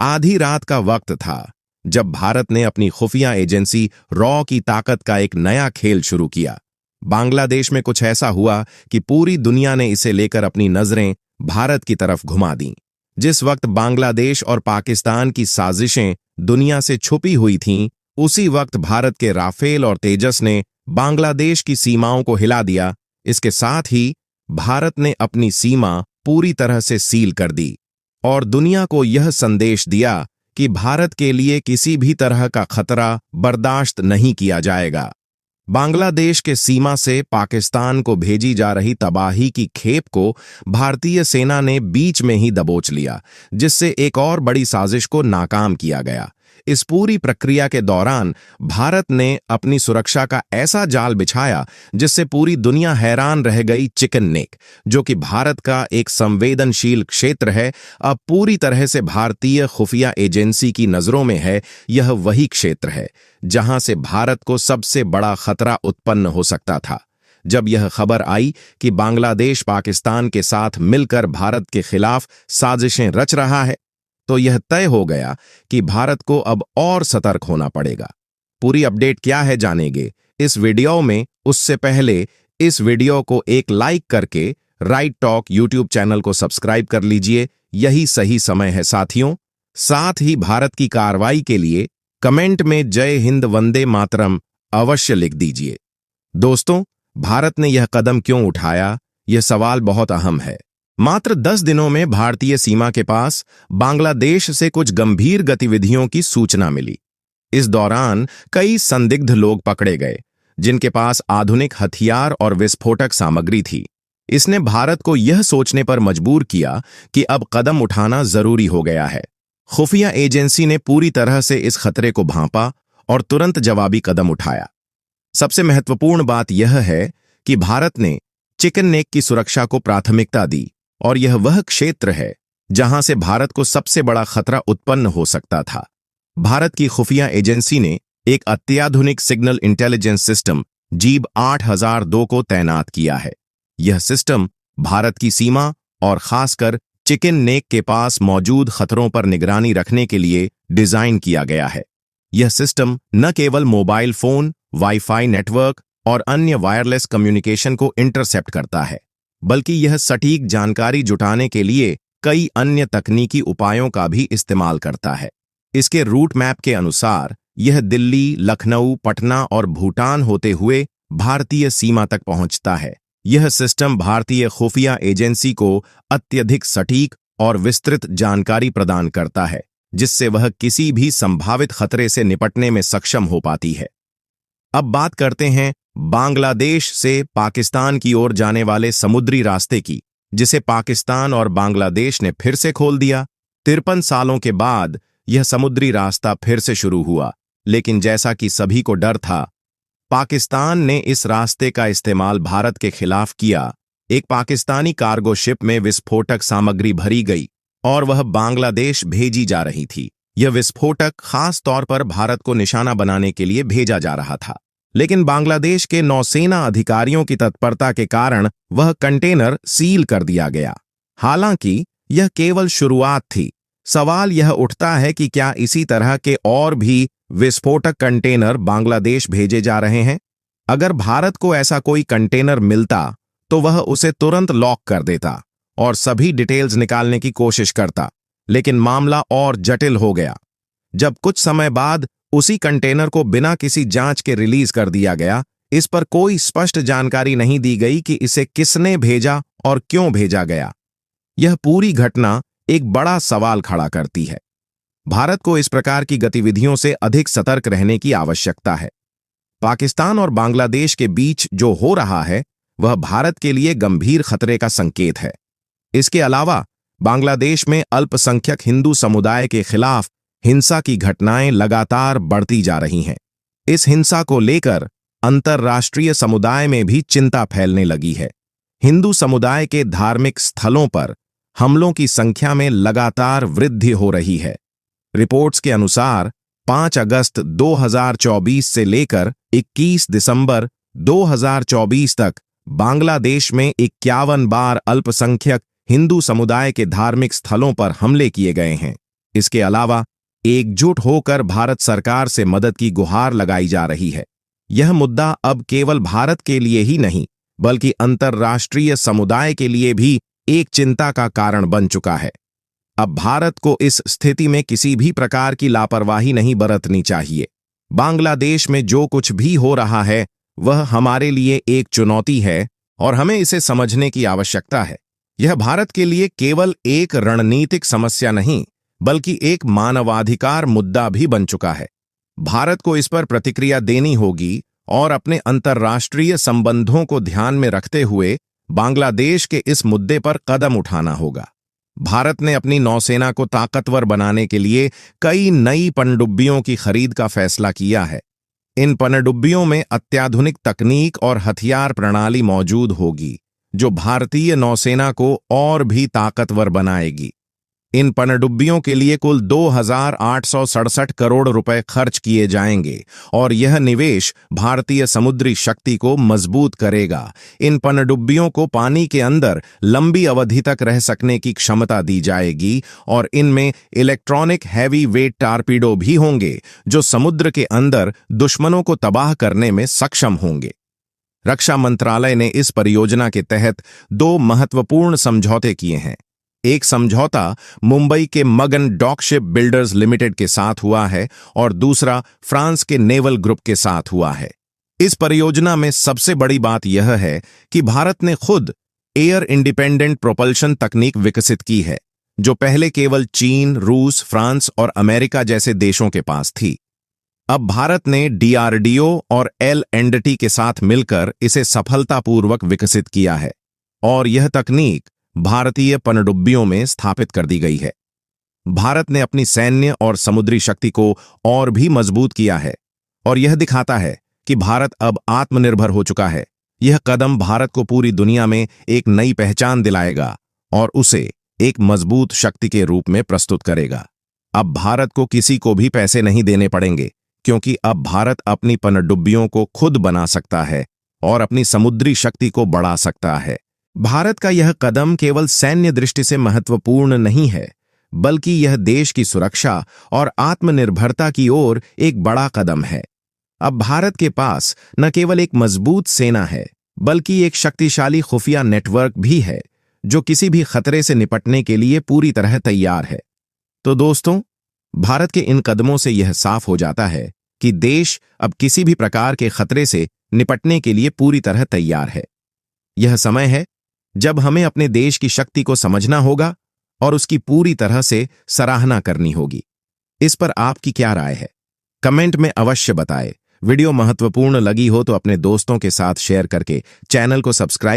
आधी रात का वक्त था जब भारत ने अपनी खुफिया एजेंसी रॉ की ताकत का एक नया खेल शुरू किया। बांग्लादेश में कुछ ऐसा हुआ कि पूरी दुनिया ने इसे लेकर अपनी नजरें भारत की तरफ घुमा दीं। जिस वक्त बांग्लादेश और पाकिस्तान की साजिशें दुनिया से छुपी हुई थीं, उसी वक्त भारत के राफेल और तेजस ने बांग्लादेश की सीमाओं को हिला दिया। इसके साथ ही भारत ने अपनी सीमा पूरी तरह से सील कर दी और दुनिया को यह संदेश दिया कि भारत के लिए किसी भी तरह का खतरा बर्दाश्त नहीं किया जाएगा। बांग्लादेश के सीमा से पाकिस्तान को भेजी जा रही तबाही की खेप को भारतीय सेना ने बीच में ही दबोच लिया, जिससे एक और बड़ी साजिश को नाकाम किया गया। इस पूरी प्रक्रिया के दौरान भारत ने अपनी सुरक्षा का ऐसा जाल बिछाया जिससे पूरी दुनिया हैरान रह गई। चिकन नेक, जो कि भारत का एक संवेदनशील क्षेत्र है, अब पूरी तरह से भारतीय खुफिया एजेंसी की नजरों में है। यह वही क्षेत्र है जहां से भारत को सबसे बड़ा खतरा उत्पन्न हो सकता था। जब यह खबर आई कि बांग्लादेश पाकिस्तान के साथ मिलकर भारत के खिलाफ साजिशें रच रहा है, तो यह तय हो गया कि भारत को अब और सतर्क होना पड़ेगा। पूरी अपडेट क्या है जानेंगे इस वीडियो में। उससे पहले इस वीडियो को एक लाइक करके राइट टॉक यूट्यूब चैनल को सब्सक्राइब कर लीजिए। यही सही समय है साथियों। साथ ही भारत की कार्रवाई के लिए कमेंट में जय हिंद वंदे मातरम अवश्य लिख दीजिए। दोस्तों, भारत ने यह कदम क्यों उठाया, यह सवाल बहुत अहम है। मात्र 10 दिनों में भारतीय सीमा के पास बांग्लादेश से कुछ गंभीर गतिविधियों की सूचना मिली। इस दौरान कई संदिग्ध लोग पकड़े गए जिनके पास आधुनिक हथियार और विस्फोटक सामग्री थी। इसने भारत को यह सोचने पर मजबूर किया कि अब कदम उठाना जरूरी हो गया है। खुफिया एजेंसी ने पूरी तरह से इस खतरे को भांपा और तुरंत जवाबी कदम उठाया। सबसे महत्वपूर्ण बात यह है कि भारत ने चिकन नेक की सुरक्षा को प्राथमिकता दी, और यह वह क्षेत्र है जहां से भारत को सबसे बड़ा खतरा उत्पन्न हो सकता था। भारत की खुफिया एजेंसी ने एक अत्याधुनिक सिग्नल इंटेलिजेंस सिस्टम जीब 8002 को तैनात किया है। यह सिस्टम भारत की सीमा और खासकर चिकन नेक के पास मौजूद खतरों पर निगरानी रखने के लिए डिजाइन किया गया है। यह सिस्टम न केवल मोबाइल फोन, वाईफाई नेटवर्क और अन्य वायरलेस कम्युनिकेशन को इंटरसेप्ट करता है, बल्कि यह सटीक जानकारी जुटाने के लिए कई अन्य तकनीकी उपायों का भी इस्तेमाल करता है। इसके रूट मैप के अनुसार यह दिल्ली, लखनऊ, पटना और भूटान होते हुए भारतीय सीमा तक पहुंचता है। यह सिस्टम भारतीय खुफिया एजेंसी को अत्यधिक सटीक और विस्तृत जानकारी प्रदान करता है, जिससे वह किसी भी संभावित खतरे से निपटने में सक्षम हो पाती है। अब बात करते हैं बांग्लादेश से पाकिस्तान की ओर जाने वाले समुद्री रास्ते की, जिसे पाकिस्तान और बांग्लादेश ने फिर से खोल दिया। 53 सालों के बाद यह समुद्री रास्ता फिर से शुरू हुआ, लेकिन जैसा कि सभी को डर था, पाकिस्तान ने इस रास्ते का इस्तेमाल भारत के खिलाफ किया। एक पाकिस्तानी कार्गो शिप में विस्फोटक सामग्री भरी गई और वह बांग्लादेश भेजी जा रही थी। यह विस्फोटक खास तौर पर भारत को निशाना बनाने के लिए भेजा जा रहा था, लेकिन बांग्लादेश के नौसेना अधिकारियों की तत्परता के कारण वह कंटेनर सील कर दिया गया। हालांकि यह केवल शुरुआत थी। सवाल यह उठता है कि क्या इसी तरह के और भी विस्फोटक कंटेनर बांग्लादेश भेजे जा रहे हैं? अगर भारत को ऐसा कोई कंटेनर मिलता तो वह उसे तुरंत लॉक कर देता और सभी डिटेल्स निकालने की कोशिश करता, लेकिन मामला और जटिल हो गया। जब कुछ समय बाद उसी कंटेनर को बिना किसी जांच के रिलीज कर दिया गया, इस पर कोई स्पष्ट जानकारी नहीं दी गई कि इसे किसने भेजा और क्यों भेजा गया। यह पूरी घटना एक बड़ा सवाल खड़ा करती है। भारत को इस प्रकार की गतिविधियों से अधिक सतर्क रहने की आवश्यकता है। पाकिस्तान और बांग्लादेश के बीच जो हो रहा है, वह भारत के लिए गंभीर खतरे का संकेत है। इसके अलावा बांग्लादेश में अल्पसंख्यक हिंदू समुदाय के खिलाफ हिंसा की घटनाएं लगातार बढ़ती जा रही हैं। इस हिंसा को लेकर अंतर्राष्ट्रीय समुदाय में भी चिंता फैलने लगी है। हिंदू समुदाय के धार्मिक स्थलों पर हमलों की संख्या में लगातार वृद्धि हो रही है। रिपोर्ट्स के अनुसार 5 अगस्त 2024 से लेकर 21 दिसंबर 2024 तक बांग्लादेश में 51 बार अल्पसंख्यक हिंदू समुदाय के धार्मिक स्थलों पर हमले किए गए हैं। इसके अलावा एकजुट होकर भारत सरकार से मदद की गुहार लगाई जा रही है। यह मुद्दा अब केवल भारत के लिए ही नहीं, बल्कि अंतर्राष्ट्रीय समुदाय के लिए भी एक चिंता का कारण बन चुका है। अब भारत को इस स्थिति में किसी भी प्रकार की लापरवाही नहीं बरतनी चाहिए। बांग्लादेश में जो कुछ भी हो रहा है वह हमारे लिए एक चुनौती है और हमें इसे समझने की आवश्यकता है। यह भारत के लिए केवल एक रणनीतिक समस्या नहीं, बल्कि एक मानवाधिकार मुद्दा भी बन चुका है। भारत को इस पर प्रतिक्रिया देनी होगी और अपने अंतर्राष्ट्रीय संबंधों को ध्यान में रखते हुए बांग्लादेश के इस मुद्दे पर कदम उठाना होगा। भारत ने अपनी नौसेना को ताकतवर बनाने के लिए कई नई पनडुब्बियों की खरीद का फैसला किया है। इन पनडुब्बियों में अत्याधुनिक तकनीक और हथियार प्रणाली मौजूद होगी, जो भारतीय नौसेना को और भी ताकतवर बनाएगी। इन पनडुब्बियों के लिए कुल 2,867 करोड़ रुपए खर्च किए जाएंगे और यह निवेश भारतीय समुद्री शक्ति को मजबूत करेगा। इन पनडुब्बियों को पानी के अंदर लंबी अवधि तक रह सकने की क्षमता दी जाएगी और इनमें इलेक्ट्रॉनिक हैवी वेट टारपीडो भी होंगे, जो समुद्र के अंदर दुश्मनों को तबाह करने में सक्षम होंगे। रक्षा मंत्रालय ने इस परियोजना के तहत 2 महत्वपूर्ण समझौते किए हैं। एक समझौता मुंबई के मगन डॉकशिप बिल्डर्स लिमिटेड के साथ हुआ है और दूसरा फ्रांस के नेवल ग्रुप के साथ हुआ है। इस परियोजना में सबसे बड़ी बात यह है कि भारत ने खुद एयर इंडिपेंडेंट प्रोपल्शन तकनीक विकसित की है, जो पहले केवल चीन, रूस, फ्रांस और अमेरिका जैसे देशों के पास थी। अब भारत ने DRDO और L&T के साथ मिलकर इसे सफलतापूर्वक विकसित किया है और यह तकनीक भारतीय पनडुब्बियों में स्थापित कर दी गई है। भारत ने अपनी सैन्य और समुद्री शक्ति को और भी मजबूत किया है और यह दिखाता है कि भारत अब आत्मनिर्भर हो चुका है। यह कदम भारत को पूरी दुनिया में एक नई पहचान दिलाएगा और उसे एक मजबूत शक्ति के रूप में प्रस्तुत करेगा। अब भारत को किसी को भी पैसे नहीं देने पड़ेंगे, क्योंकि अब भारत अपनी पनडुब्बियों को खुद बना सकता है और अपनी समुद्री शक्ति को बढ़ा सकता है। भारत का यह कदम केवल सैन्य दृष्टि से महत्वपूर्ण नहीं है, बल्कि यह देश की सुरक्षा और आत्मनिर्भरता की ओर एक बड़ा कदम है। अब भारत के पास न केवल एक मजबूत सेना है, बल्कि एक शक्तिशाली खुफिया नेटवर्क भी है, जो किसी भी खतरे से निपटने के लिए पूरी तरह तैयार है। तो दोस्तों, भारत के इन कदमों से यह साफ हो जाता है कि देश अब किसी भी प्रकार के खतरे से निपटने के लिए पूरी तरह तैयार है। यह समय है जब हमें अपने देश की शक्ति को समझना होगा और उसकी पूरी तरह से सराहना करनी होगी। इस पर आपकी क्या राय है? कमेंट में अवश्य बताएं। वीडियो महत्वपूर्ण लगी हो तो अपने दोस्तों के साथ शेयर करके चैनल को सब्सक्राइब